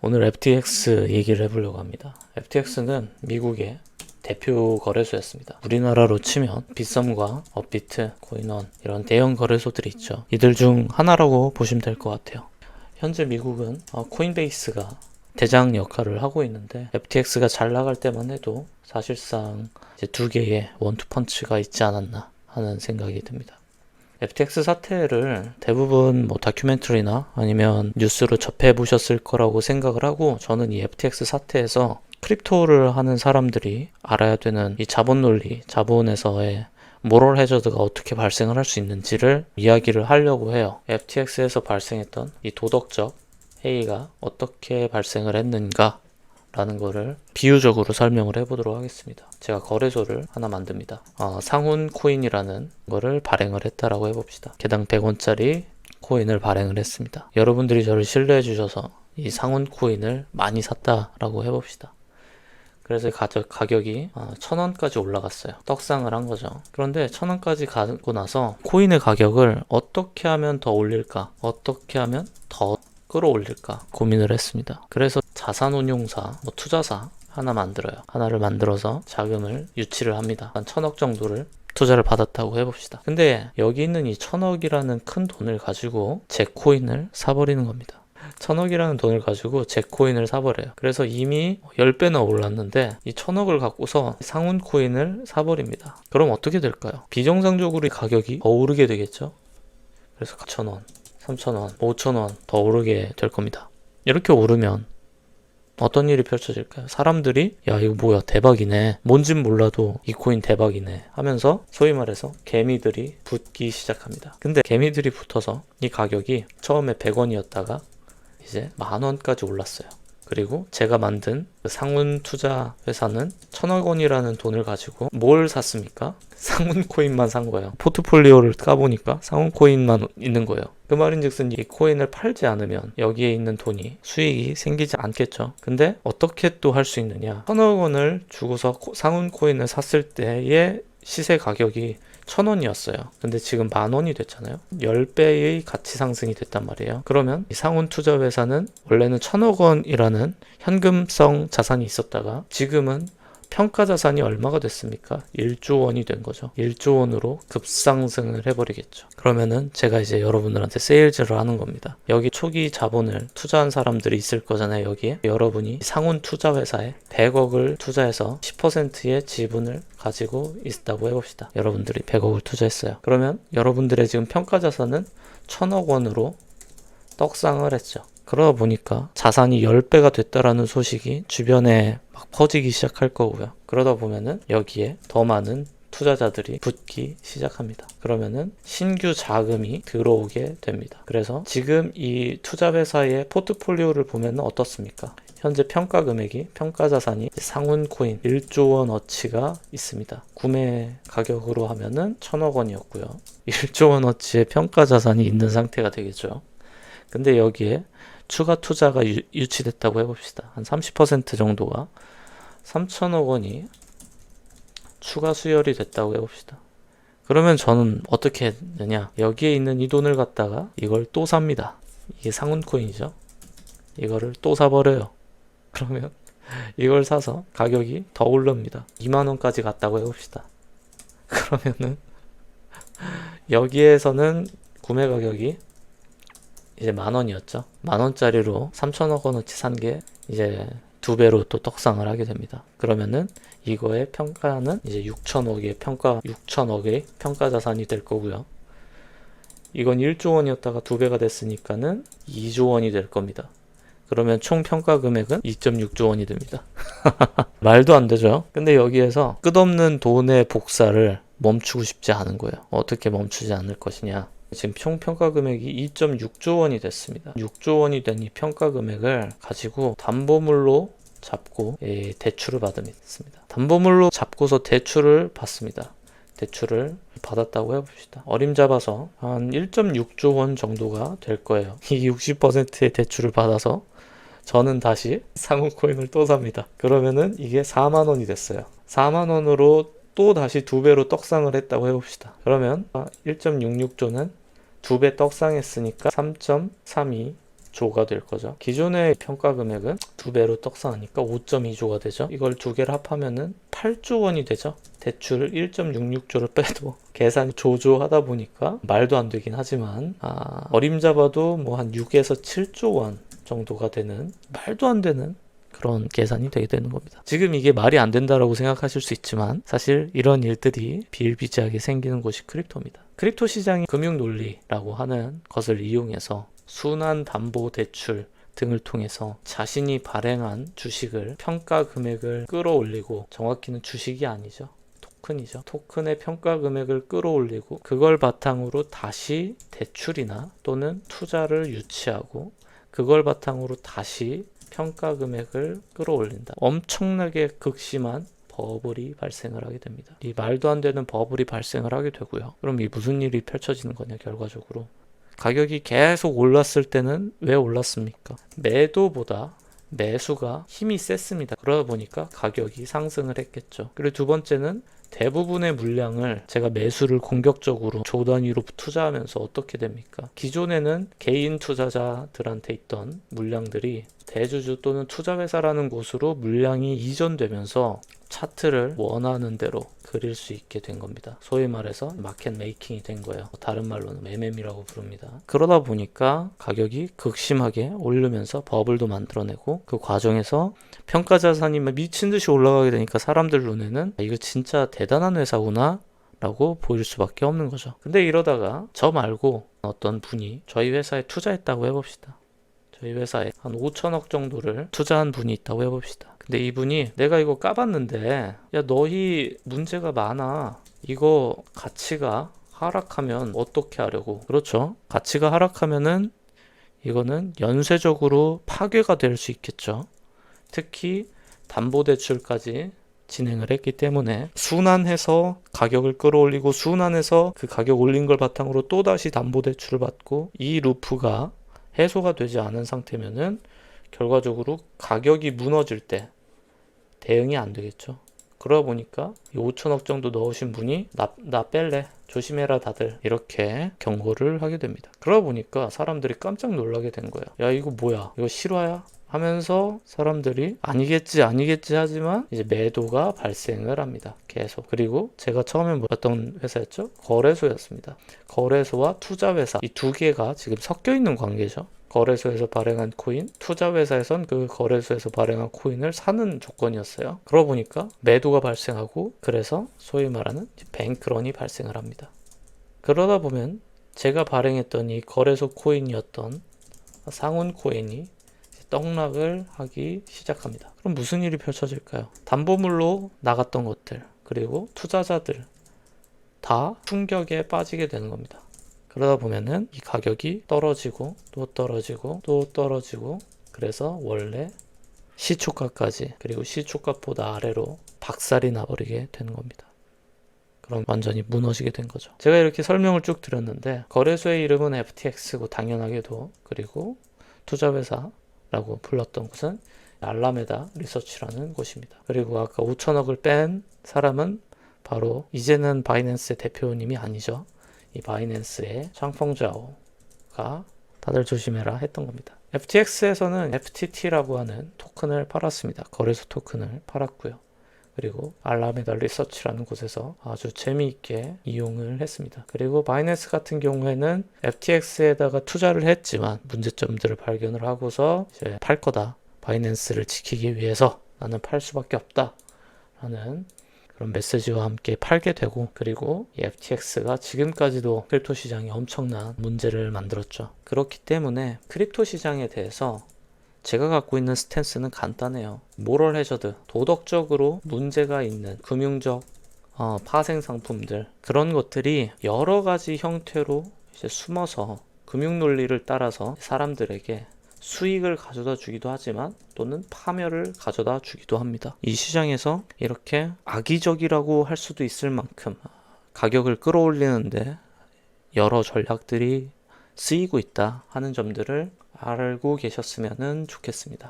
오늘 FTX 얘기를 해보려고 합니다. FTX는 미국의 대표 거래소였습니다. 우리나라로 치면 빗썸과 업비트, 코인원 이런 대형 거래소들이 있죠. 이들 중 하나라고 보시면 될 것 같아요. 현재 미국은 코인베이스가 대장 역할을 하고 있는데 FTX가 잘 나갈 때만 해도 사실상 이제 두 개의 원투펀치가 있지 않았나 하는 생각이 듭니다. FTX 사태를 대부분 다큐멘터리나 아니면 뉴스로 접해 보셨을 거라고 생각을 하고, 저는 이 FTX 사태에서 크립토를 하는 사람들이 알아야 되는 이 자본 논리, 자본에서의 모럴 해저드가 어떻게 발생을 할 수 있는지를 이야기를 하려고 해요. FTX에서 발생했던 이 도덕적 해이가 어떻게 발생을 했는가 라는 거를 비유적으로 설명을 해보도록 하겠습니다. 제가 거래소를 하나 만듭니다. 상훈 코인이라는 거를 발행을 했다라고 해봅시다. 개당 100원짜리 코인을 발행을 했습니다. 여러분들이 저를 신뢰해 주셔서 이 상훈 코인을 많이 샀다라고 해봅시다. 그래서 가격이 1000원까지 올라갔어요. 떡상을 한 거죠. 그런데 1000원까지 가고 나서 코인의 가격을 어떻게 하면 더 올릴까? 어떻게 하면 더 끌어올릴까 고민을 했습니다. 그래서 자산운용사, 투자사 하나를 만들어서 자금을 유치를 합니다. 한 1000억 정도를 투자를 받았다고 해봅시다. 근데 여기 있는 이 1000억이라는 큰 돈을 가지고 제 코인을 사버리는 겁니다. 1000억이라는 돈을 가지고 제 코인을 사버려요. 그래서 이미 10배나 올랐는데 이 1000억을 갖고서 상훈 코인을 사버립니다. 그럼 어떻게 될까요? 비정상적으로 가격이 더 오르게 되겠죠? 그래서 1000원, 3,000원, 5,000원 더 오르게 될 겁니다. 이렇게 오르면 어떤 일이 펼쳐질까요? 사람들이 야 이거 뭐야 대박이네, 뭔진 몰라도 이 코인 대박이네 하면서 소위 말해서 개미들이 붙기 시작합니다. 근데 개미들이 붙어서 이 가격이 처음에 100원이었다가 이제 10,000원까지 올랐어요. 그리고 제가 만든 상훈 투자 회사는 1000억 원이라는 돈을 가지고 뭘 샀습니까? 상훈 코인만 산 거예요. 포트폴리오를 까보니까 상훈 코인만 있는 거예요. 그 말인즉슨 이 코인을 팔지 않으면 여기에 있는 돈이 수익이 생기지 않겠죠. 근데 어떻게 또 할 수 있느냐? 1000억 원을 주고서 상훈 코인을 샀을 때의 시세 가격이 1000원이었어요. 근데 지금 10,000원이 됐잖아요. 10배의 가치 상승이 됐단 말이에요. 그러면 이 상훈 투자 회사는 원래는 1000억 원이라는 현금성 자산이 있었다가 지금은 평가 자산이 얼마가 됐습니까? 1조 원이 된 거죠. 1조 원으로 급상승을 해버리겠죠. 그러면은 제가 이제 여러분들한테 세일즈를 하는 겁니다. 여기 초기 자본을 투자한 사람들이 있을 거잖아요. 여기에 여러분이 상훈 투자 회사에 100억을 투자해서 10%의 지분을 가지고 있다고 해봅시다. 여러분들이 100억을 투자했어요. 그러면 여러분들의 지금 평가 자산은 1000억 원으로 떡상을 했죠. 그러다 보니까 자산이 10배가 됐다라는 소식이 주변에 막 퍼지기 시작할 거고요. 그러다 보면은 여기에 더 많은 투자자들이 붙기 시작합니다. 그러면은 신규 자금이 들어오게 됩니다. 그래서 지금 이 투자 회사의 포트폴리오를 보면 어떻습니까? 현재 평가 금액이, 평가 자산이 상훈 코인 1조 원어치가 있습니다. 구매 가격으로 하면은 1000억 원이었고요. 1조 원어치의 평가 자산이 있는 상태가 되겠죠. 근데 여기에 추가 투자가 유치됐다고 해봅시다. 한 30% 정도가 3,000억 원이 추가 수혈이 됐다고 해봅시다. 그러면 저는 어떻게 했느냐? 여기에 있는 이 돈을 갖다가 이걸 또 삽니다. 이게 상훈 코인이죠. 이거를 또 사버려요. 그러면 이걸 사서 가격이 더 오릅니다. 20,000원까지 갔다고 해봅시다. 그러면은 여기에서는 구매 가격이 이제 10,000원이었죠. 10,000원짜리로 3,000억 원어치 산 게 이제 2배로 또 떡상을 하게 됩니다. 그러면은 이거의 평가는 이제 6,000억의 평가 자산이 될 거고요. 이건 1조 원이었다가 2배가 됐으니까는 2조 원이 될 겁니다. 그러면 총 평가 금액은 2.6조 원이 됩니다. 말도 안 되죠. 근데 여기에서 끝없는 돈의 복사를 멈추고 싶지 않은 거예요. 어떻게 멈추지 않을 것이냐? 지금 총 평가 금액이 2.6조 원이 됐습니다. 6조 원이 된 이 평가 금액을 가지고 담보물로 잡고 대출을 받습니다. 담보물로 잡고서 대출을 받습니다. 대출을 받았다고 해봅시다. 어림잡아서 한 1.6조 원 정도가 될 거예요. 이 60%의 대출을 받아서 저는 다시 상훈 코인을 또 삽니다. 그러면은 이게 4만 원이 됐어요. 4만 원으로 또 다시 2배로 떡상을 했다고 해봅시다. 그러면 1.66조는 2배 떡상했으니까 3.32 조가 될 거죠. 기존의 평가 금액은 2배로 떡상하니까 5.2조가 되죠. 이걸 두 개를 합하면은 8조 원이 되죠. 대출 1.66조를 빼도 계산이 조조하다 보니까 말도 안 되긴 하지만 어림잡아도 뭐 한 6에서 7조 원 정도가 되는 말도 안 되는 그런 계산이 되게 되는 겁니다. 지금 이게 말이 안 된다라고 생각하실 수 있지만 사실 이런 일들이 비일비재하게 생기는 곳이 크립토입니다. 크립토 시장이 금융 논리라고 하는 것을 이용해서 순환 담보 대출 등을 통해서 자신이 발행한 주식을 평가 금액을 끌어올리고, 정확히는 주식이 아니죠. 토큰이죠. 토큰의 평가 금액을 끌어올리고 그걸 바탕으로 다시 대출이나 또는 투자를 유치하고 그걸 바탕으로 다시 평가 금액을 끌어올린다. 엄청나게 극심한 버블이 발생을 하게 됩니다. 이 말도 안 되는 버블이 발생을 하게 되고요. 그럼 이 무슨 일이 펼쳐지는 거냐, 결과적으로. 가격이 계속 올랐을 때는 왜 올랐습니까? 매도보다 매수가 힘이 셌습니다. 그러다 보니까 가격이 상승을 했겠죠. 그리고 두 번째는 대부분의 물량을 제가 매수를 공격적으로 조 단위로 투자하면서 어떻게 됩니까? 기존에는 개인 투자자들한테 있던 물량들이 대주주 또는 투자회사라는 곳으로 물량이 이전되면서 차트를 원하는 대로 그릴 수 있게 된 겁니다. 소위 말해서 마켓 메이킹이 된 거예요. 다른 말로는 매매미라고 부릅니다. 그러다 보니까 가격이 극심하게 오르면서 버블도 만들어내고, 그 과정에서 평가 자산이 미친 듯이 올라가게 되니까 사람들 눈에는 이거 진짜 대단한 회사구나 라고 보일 수밖에 없는 거죠. 근데 이러다가 저 말고 어떤 분이 저희 회사에 투자했다고 해봅시다. 저희 회사에 한 5천억 정도를 투자한 분이 있다고 해봅시다. 근데 이분이 내가 이거 까봤는데 야 너희 문제가 많아. 이거 가치가 하락하면 어떻게 하려고. 그렇죠. 가치가 하락하면은 이거는 연쇄적으로 파괴가 될 수 있겠죠. 특히 담보대출까지 진행을 했기 때문에 순환해서 가격을 끌어올리고 순환해서 그 가격 올린 걸 바탕으로 또다시 담보대출을 받고, 이 루프가 해소가 되지 않은 상태면은 결과적으로 가격이 무너질 때 대응이 안 되겠죠. 그러다 보니까 5천억 정도 넣으신 분이 나 뺄래, 조심해라 다들, 이렇게 경고를 하게 됩니다. 그러다 보니까 사람들이 깜짝 놀라게 된 거예요. 야 이거 뭐야, 이거 실화야? 하면서 사람들이 아니겠지 하지만 이제 매도가 발생을 합니다. 계속. 그리고 제가 처음에 어떤 회사였죠? 거래소였습니다. 거래소와 투자회사, 이 두 개가 지금 섞여 있는 관계죠. 거래소에서 발행한 코인, 투자회사에선 그 거래소에서 발행한 코인을 사는 조건이었어요. 그러고 보니까 매도가 발생하고, 그래서 소위 말하는 뱅크런이 발생을 합니다. 그러다 보면 제가 발행했던 이 거래소 코인이었던 상훈 코인이 떡락을 하기 시작합니다. 그럼 무슨 일이 펼쳐질까요? 담보물로 나갔던 것들, 그리고 투자자들 다 충격에 빠지게 되는 겁니다. 그러다 보면은 이 가격이 떨어지고 또 떨어지고 또 떨어지고, 그래서 원래 시초가까지, 그리고 시초가보다 아래로 박살이 나버리게 되는 겁니다. 그럼 완전히 무너지게 된 거죠. 제가 이렇게 설명을 쭉 드렸는데, 거래소의 이름은 FTX고 당연하게도, 그리고 투자회사라고 불렀던 곳은 알라메다 리서치라는 곳입니다. 그리고 아까 5천억을 뺀 사람은 바로 이제는 바이낸스의 대표님이 아니죠. 이 바이낸스의 샹펑자오가 다들 조심해라 했던 겁니다. FTX에서는 FTT라고 하는 토큰을 팔았습니다. 거래소 토큰을 팔았고요. 그리고 알라메다 리서치라는 곳에서 아주 재미있게 이용을 했습니다. 그리고 바이낸스 같은 경우에는 FTX에다가 투자를 했지만 문제점들을 발견을 하고서 이제 팔 거다. 바이낸스를 지키기 위해서 나는 팔 수밖에 없다. 라는 그런 메시지와 함께 팔게 되고, 그리고 이 FTX가 지금까지도 크립토 시장에 엄청난 문제를 만들었죠. 그렇기 때문에 크립토 시장에 대해서 제가 갖고 있는 스탠스는 간단해요. 모럴 해저드, 도덕적으로 문제가 있는 금융적 파생 상품들, 그런 것들이 여러 가지 형태로 이제 숨어서 금융 논리를 따라서 사람들에게 수익을 가져다 주기도 하지만 또는 파멸을 가져다 주기도 합니다. 이 시장에서 이렇게 악의적이라고 할 수도 있을 만큼 가격을 끌어올리는데 여러 전략들이 쓰이고 있다 하는 점들을 알고 계셨으면 좋겠습니다.